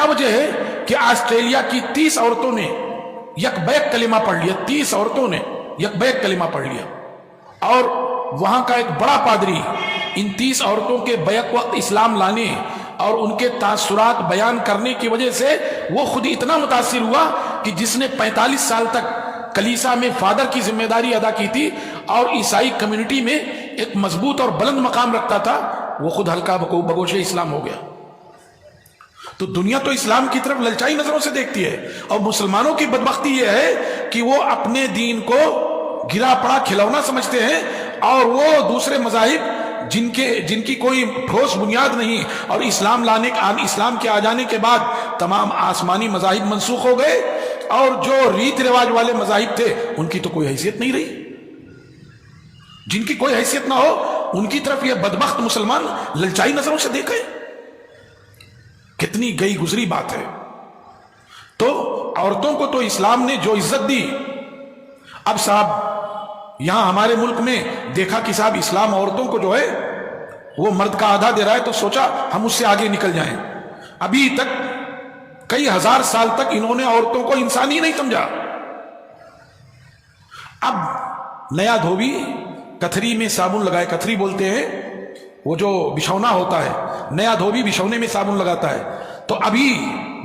وجہ ہے کہ آسٹریلیا کی 30 عورتوں نے یک بیک کلمہ پڑھ لیا، 30 عورتوں نے یک بیک کلمہ پڑھ لیا، اور وہاں کا ایک بڑا پادری ان 30 عورتوں کے بیک وقت اسلام لانے اور ان کے تاثرات بیان کرنے کی وجہ سے وہ خود اتنا متاثر ہوا کہ جس نے 45 سال تک کلیسا میں فادر کی ذمہ داری ادا کی تھی اور عیسائی کمیونٹی میں ایک مضبوط اور بلند مقام رکھتا تھا، وہ خود ہلکا بگوش اسلام ہو گیا۔ تو دنیا تو اسلام کی طرف للچائی نظروں سے دیکھتی ہے، اور مسلمانوں کی بدبختی یہ ہے کہ وہ اپنے دین کو گرا پڑا کھلونا سمجھتے ہیں، اور وہ دوسرے مذاہب جن کی کوئی ٹھوس بنیاد نہیں، اور اسلام کے آ جانے کے بعد تمام آسمانی مذاہب منسوخ ہو گئے، اور جو ریت رواج والے مذاہب تھے ان کی تو کوئی حیثیت نہیں رہی۔ جن کی کوئی حیثیت نہ ہو ان کی طرف یہ بدبخت مسلمان للچائی نظروں سے دیکھے، کتنی گئی گزری بات ہے۔ تو عورتوں کو تو اسلام نے جو عزت دی، اب صاحب یہاں ہمارے ملک میں دیکھا کہ صاحب اسلام عورتوں کو جو ہے وہ مرد کا آدھا دے رہا ہے، تو سوچا ہم اس سے آگے نکل جائیں۔ ابھی تک کئی ہزار سال تک انہوں نے عورتوں کو انسان ہی نہیں سمجھا۔ اب نیا دھوبی کتھری میں صابن لگائے، کتھری بولتے ہیں وہ جو بچھونا ہوتا ہے، نیا دھوبی بچھونے میں صابن لگاتا ہے، تو ابھی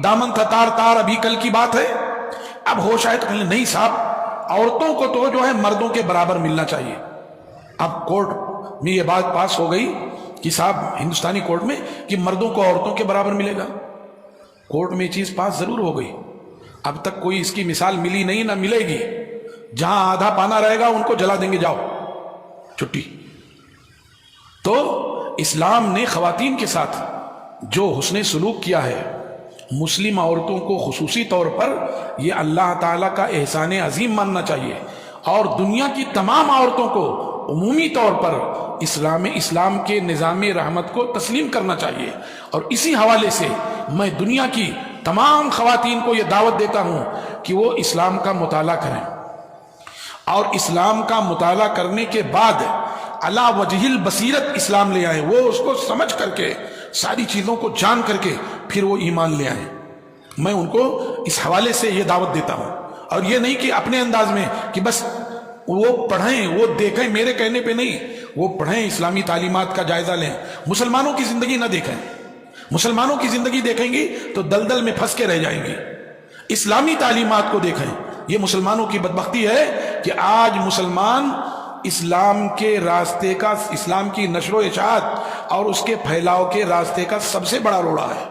دامن تھا تار تار، ابھی کل کی بات ہے، اب ہوش آئے تو کہنے نہیں صاحب عورتوں کو تو جو ہے مردوں کے برابر ملنا چاہیے۔ اب کورٹ میں یہ بات پاس ہو گئی کہ صاحب ہندوستانی کورٹ میں کہ مردوں کو عورتوں کے برابر ملے گا۔ کورٹ میں یہ چیز پاس ضرور ہو گئی، اب تک کوئی اس کی مثال ملی نہیں، نہ ملے گی۔ جہاں آدھا پانا رہے گا ان کو جلا دیں گے، جاؤ چھٹی۔ تو اسلام نے خواتین کے ساتھ جو حسن سلوک کیا ہے، مسلم عورتوں کو خصوصی طور پر یہ اللہ تعالیٰ کا احسان عظیم ماننا چاہیے، اور دنیا کی تمام عورتوں کو عمومی طور پر اسلام کے نظام رحمت کو تسلیم کرنا چاہیے۔ اور اسی حوالے سے میں دنیا کی تمام خواتین کو یہ دعوت دیتا ہوں کہ وہ اسلام کا مطالعہ کریں، اور اسلام کا مطالعہ کرنے کے بعد علی وجہ البصیرت اسلام لے آئیں، وہ اس کو سمجھ کر کے ساری چیزوں کو جان کر کے پھر وہ ایمان لے آئیں۔ میں ان کو اس حوالے سے یہ دعوت دیتا ہوں، اور یہ نہیں کہ اپنے انداز میں کہ بس وہ پڑھیں، وہ دیکھیں، میرے کہنے پہ نہیں، وہ پڑھیں، اسلامی تعلیمات کا جائزہ لیں، مسلمانوں کی زندگی نہ دیکھیں۔ مسلمانوں کی زندگی دیکھیں گی تو دلدل میں پھنس کے رہ جائیں گی۔ اسلامی تعلیمات کو دیکھیں۔ یہ مسلمانوں کی بدبختی ہے کہ آج مسلمان اسلام کے راستے کا، اسلام کی نشر و اشاعت اور اس کے پھیلاؤ کے راستے کا سب سے بڑا روڑا ہے۔